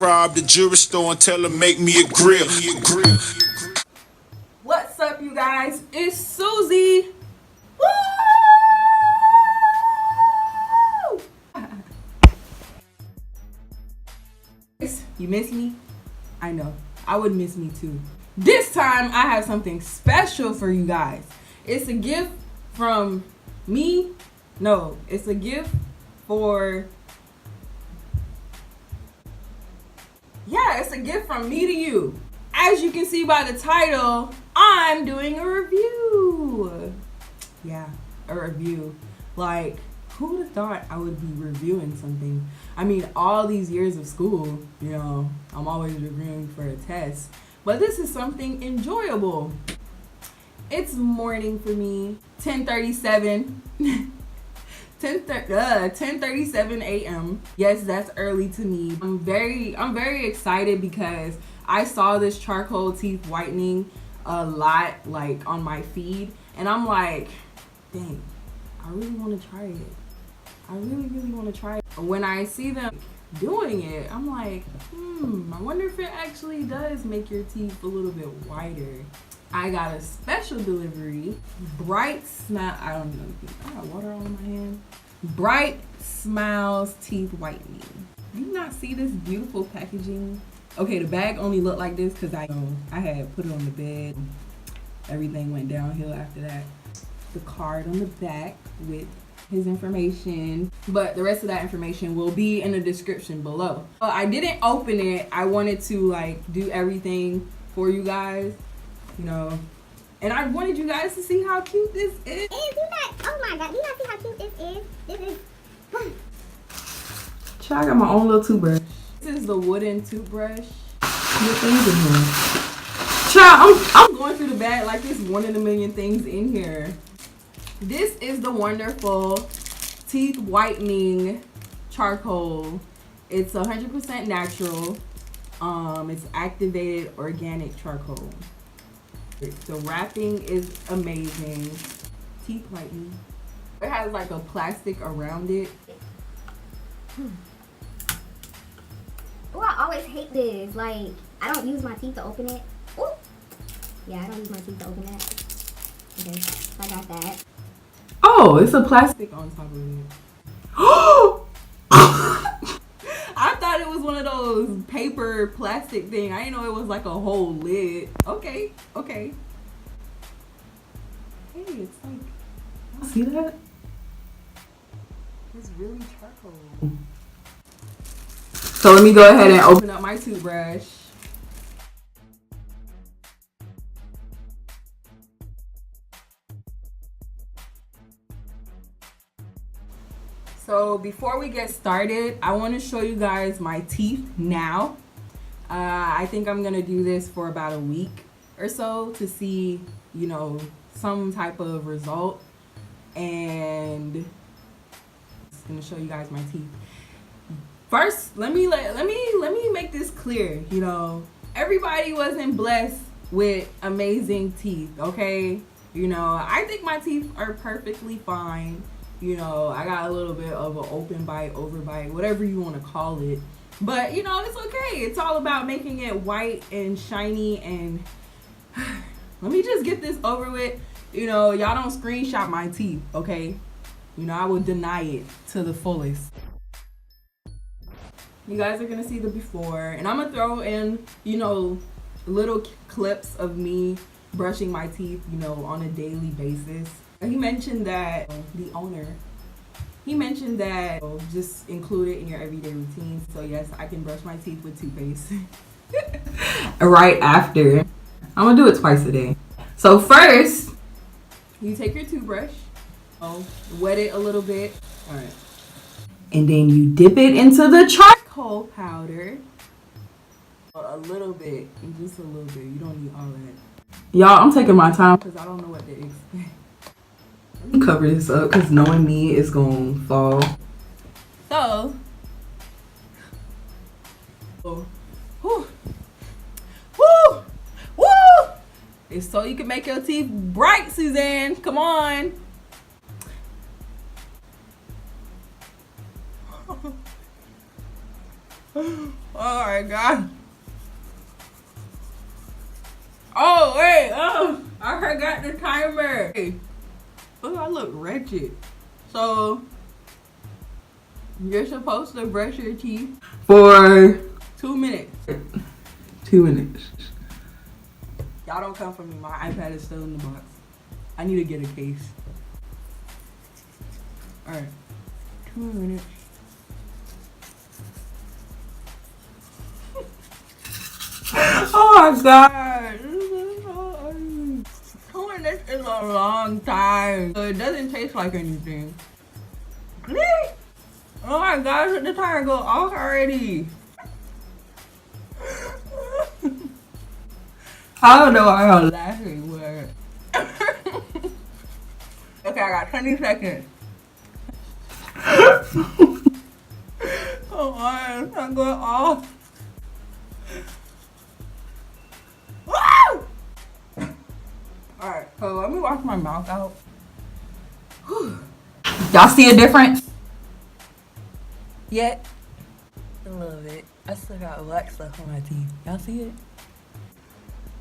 Rob the jewelry store and tell him make me a grill. What's up, you guys? It's Susie. Woo! You miss me? I know. I would miss me too. This time I have something special for you guys. It's a gift from me. No, it's a gift for... Yeah, it's a gift from me to you. As you can see by the title, I'm doing a review. Yeah, a review. Like, who would have thought I would be reviewing something? I mean, all these years of school, you know, I'm always reviewing for a test. But this is something enjoyable. It's morning for me, 10:37. 10:37 a.m. Yes, that's early to me. I'm very excited because I saw this charcoal teeth whitening a lot, like, on my feed, and I'm like, dang, I really want to try it. I really want to try it. When I see them doing it, I'm like, I wonder if it actually does make your teeth a little bit whiter. I got a special delivery. Bright Smile, I don't know, I got water on my hand. Bright Smiles Teeth Whitening. Do you not see this beautiful packaging? Okay, the bag only looked like this because I had put it on the bed. Everything went downhill after that. The card on the back with his information, but the rest of that information will be in the description below. I didn't open it. I wanted to like do everything for you guys, you know, and I wanted you guys to see how cute this is. Oh my god, do you not see how cute this is? This is Child, I got my own little toothbrush. This is the wooden toothbrush. What things in here? Child, I'm going through the bag like it's one in a million things in here. This is the wonderful teeth whitening charcoal. It's 100% natural. It's activated organic charcoal. The wrapping is amazing. Teeth whitening. It has like a plastic around it. Oh, I always hate this. Like, I don't use my teeth to open it. Ooh. Yeah, I don't use my teeth to open it. Okay, I got that. Oh, it's a plastic on top of it. I thought it was one of those paper plastic thing. I didn't know it was like a whole lid. Okay. Hey, it's like, see that? It's really charcoal. So let me go ahead and open up my toothbrush. So before we get started, I want to show you guys my teeth now. I think I'm going to do this for about a week or so to see, you know, some type of result. And I'm just going to show you guys my teeth. First, let me make this clear, you know. Everybody wasn't blessed with amazing teeth, okay? You know, I think my teeth are perfectly fine. You know, I got a little bit of an open bite, overbite, whatever you want to call it. But, you know, it's okay. It's all about making it white and shiny. And let me just get this over with. You know, y'all don't screenshot my teeth, okay? You know, I will deny it to the fullest. You guys are going to see the before. And I'm going to throw in, you know, little clips of me brushing my teeth, you know, on a daily basis. He mentioned that, the owner, he mentioned that just include it in your everyday routine. So yes, I can brush my teeth with toothpaste right after. I'm gonna do it twice a day. So first, you take your toothbrush, wet it a little bit, all right, and then you dip it into the charcoal powder. A little bit, just a little bit. You don't need all that. Y'all, I'm taking my time because I don't know what to expect. Let me cover this up because knowing me is gonna fall. So, it's so you can make your teeth bright, Suzanne. Come on. All my god. Oh wait, I forgot the timer. Hey, look, I look wretched. So you're supposed to brush your teeth for 2 minutes. 2 minutes. Y'all don't come for me. My iPad is still in the box. I need to get a case. Alright. 2 minutes. Oh my god. 2 minutes is a long time. So it doesn't taste like anything. Oh my gosh, let the timer go off already. I don't know why I'm laughing, but okay, I got 20 seconds. Oh my, it's not going off. Woo! Alright, so let me wash my mouth out. Y'all see a difference? Yet? A little bit. I still got black stuff on my teeth. Y'all see it?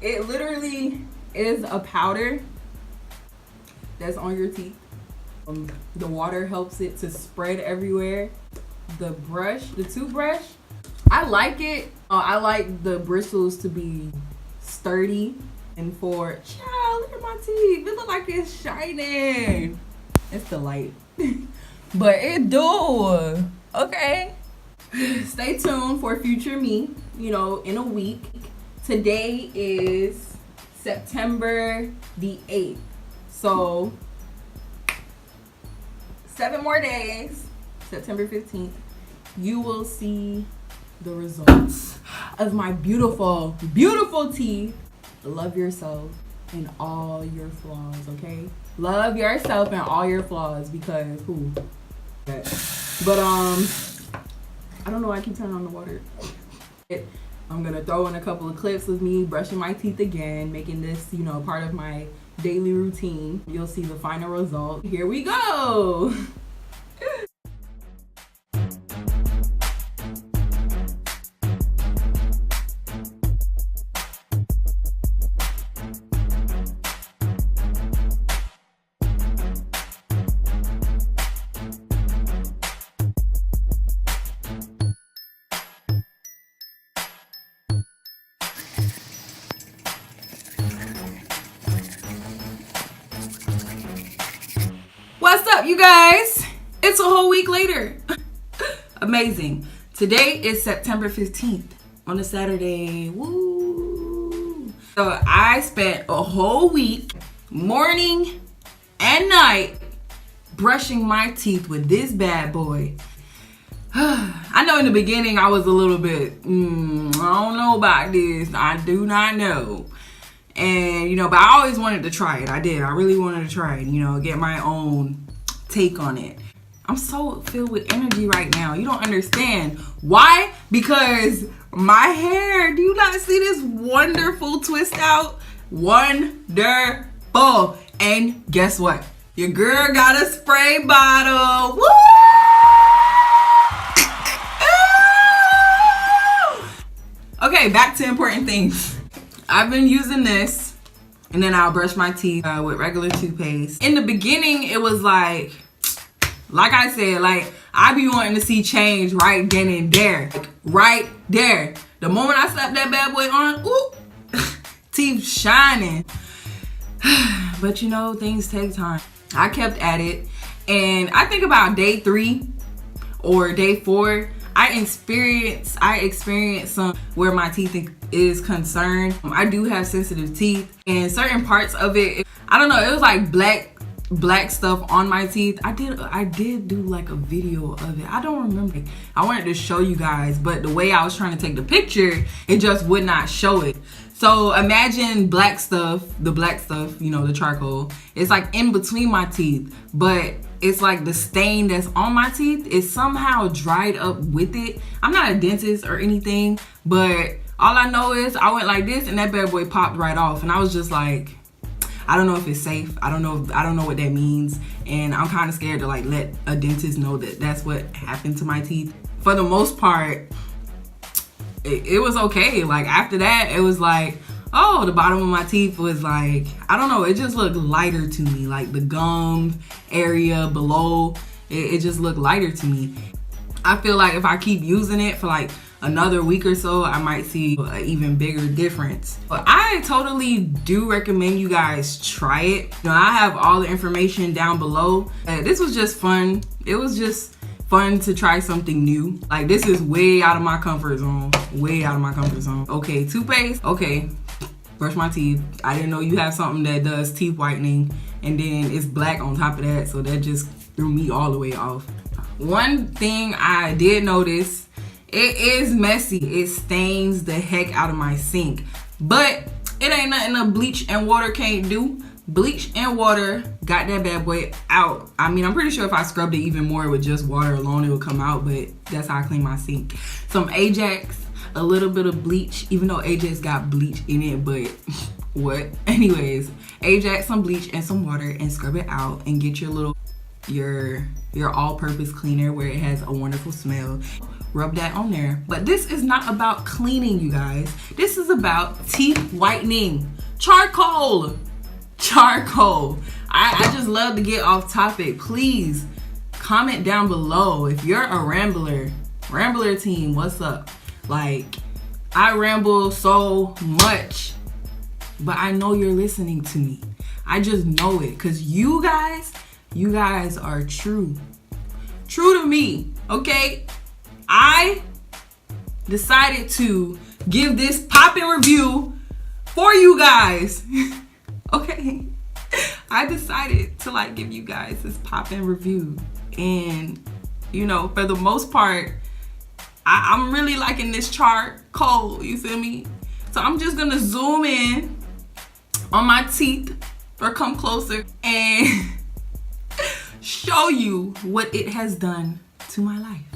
It literally is a powder that's on your teeth. The water helps it to spread everywhere. The toothbrush, I like it. I like the bristles to be sturdy and for, child, look at my teeth. It look like it's shining. It's the light. But it do. Okay. Stay tuned for future me, in a week. Today is September the 8th. So 7 more days, September 15th, you will see the results of my beautiful, beautiful teeth. Love yourself and all your flaws, okay? Love yourself and all your flaws because who? But I don't know why I keep turning on the water. I'm gonna throw in a couple of clips of me brushing my teeth again, making this, part of my daily routine. You'll see the final result. Here we go. What's up, you guys? It's a whole week later. Amazing. Today is September 15th on a Saturday. Woo! So I spent a whole week, morning and night, brushing my teeth with this bad boy. I know in the beginning I was a little bit, I don't know about this. I do not know. And, but I always wanted to try it. I did. I really wanted to try it, get my own take on it. I'm so filled with energy right now. You don't understand. Why? Because my hair, do you not see this wonderful twist out? Wonderful. And guess what? Your girl got a spray bottle. Woo! Okay, back to important things. I've been using this, and then I'll brush my teeth with regular toothpaste. In the beginning, it was like I said, I be wanting to see change right then and there. Right there. The moment I slap that bad boy on, ooh, teeth shining. But things take time. I kept at it, and I think about day 3 or day 4, I experienced some where my teeth is concerned. I do have sensitive teeth, and certain parts of it, I don't know, it was like black stuff on my teeth. I did do like a video of it. I don't remember. I wanted to show you guys, but the way I was trying to take the picture, it just would not show it. So imagine black stuff, the charcoal. It's like in between my teeth, but it's like the stain that's on my teeth is somehow dried up with it. I'm not a dentist or anything, but all I know is I went like this and that bad boy popped right off. And I was just like, I don't know if it's safe. I don't know what that means. And I'm kind of scared to let a dentist know that that's what happened to my teeth. For the most part, it was okay. Like after that, it was like, oh, the bottom of my teeth was like, I don't know, it just looked lighter to me. Like the gum area below, it just looked lighter to me. I feel like if I keep using it for like another week or so, I might see an even bigger difference. But I totally do recommend you guys try it. You know, I have all the information down below. This was just fun. It was just fun to try something new. Like this is way out of my comfort zone. Way out of my comfort zone. Okay, toothpaste. Okay, brush my teeth. I didn't know you have something that does teeth whitening, and then it's black on top of that, so that just threw me all the way off. One thing I did notice, it is messy. It stains the heck out of my sink, but it ain't nothing a bleach and water can't do. Bleach and water got that bad boy out. I mean, I'm pretty sure if I scrubbed it even more with just water alone, it would come out, but that's how I clean my sink. Some Ajax, a little bit of bleach, even though Ajax got bleach in it, but what? Anyways, Ajax, some bleach and some water, and scrub it out and get your little, your all-purpose cleaner where it has a wonderful smell. Rub that on there. But this is not about cleaning, you guys. This is about teeth whitening. Charcoal. I just love to get off topic. Please comment down below if you're a rambler team. What's up? Like, I ramble so much, but I know you're listening to me. I just know it, because you guys are true to me. Okay, I decided to give this poppin' review for you guys. Okay, I decided to like give you guys this poppin' review, and you know, for the most part, I'm really liking this charcoal, you feel me? So I'm just gonna zoom in on my teeth, or come closer, and show you what it has done to my life.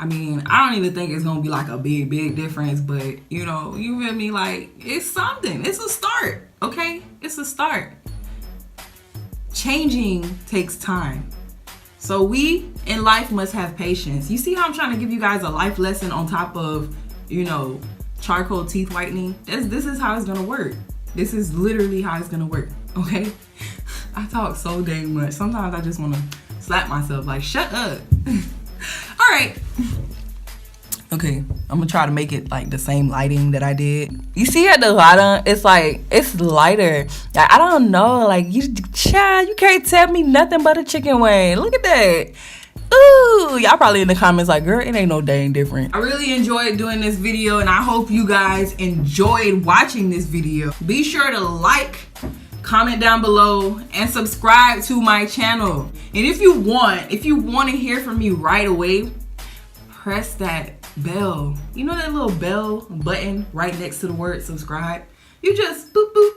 I mean, I don't even think it's gonna be like a big difference, but you know, you feel me? Like, it's something. It's a start, okay? It's a start. Changing takes time. So we in life must have patience. You see how I'm trying to give you guys a life lesson on top of, you know, charcoal teeth whitening? This is how it's gonna work. This is literally how it's gonna work, okay? I talk so dang much. Sometimes I just wanna slap myself like, shut up. All right. Okay, I'm gonna try to make it like the same lighting that I did. You see at the bottom, it's like, it's lighter. Like, I don't know, like, you can't tell me nothing but a chicken wing. Look at that. Ooh, y'all probably in the comments like, girl, it ain't no dang different. I really enjoyed doing this video, and I hope you guys enjoyed watching this video. Be sure to like, comment down below, and subscribe to my channel. And if you want to hear from me right away, press that bell. You know that little bell button right next to the word subscribe? You just boop boop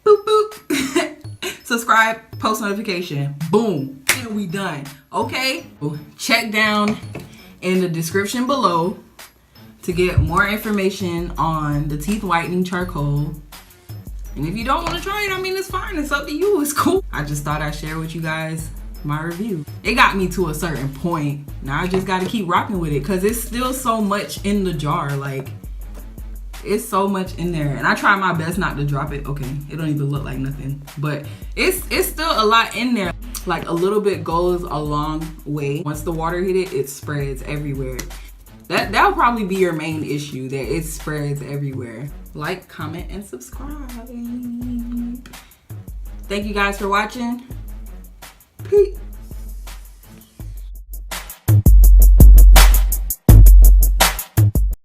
boop boop subscribe, post notification, boom, and we done. Okay, check down in the description below to get more information on the teeth whitening charcoal. And if you don't want to try it, I mean, it's fine. It's up to you. It's cool. I just thought I'd share with you guys my review. It got me to a certain point. Now I just got to keep rocking with it, because it's still so much in the jar. Like, it's so much in there, and I try my best not to drop it. Okay, it don't even look like nothing, but it's still a lot in there. Like, a little bit goes a long way. Once the water hit it, it spreads everywhere. That'll probably be your main issue, that it spreads everywhere. Like, comment, and subscribe. Thank you guys for watching. Peace.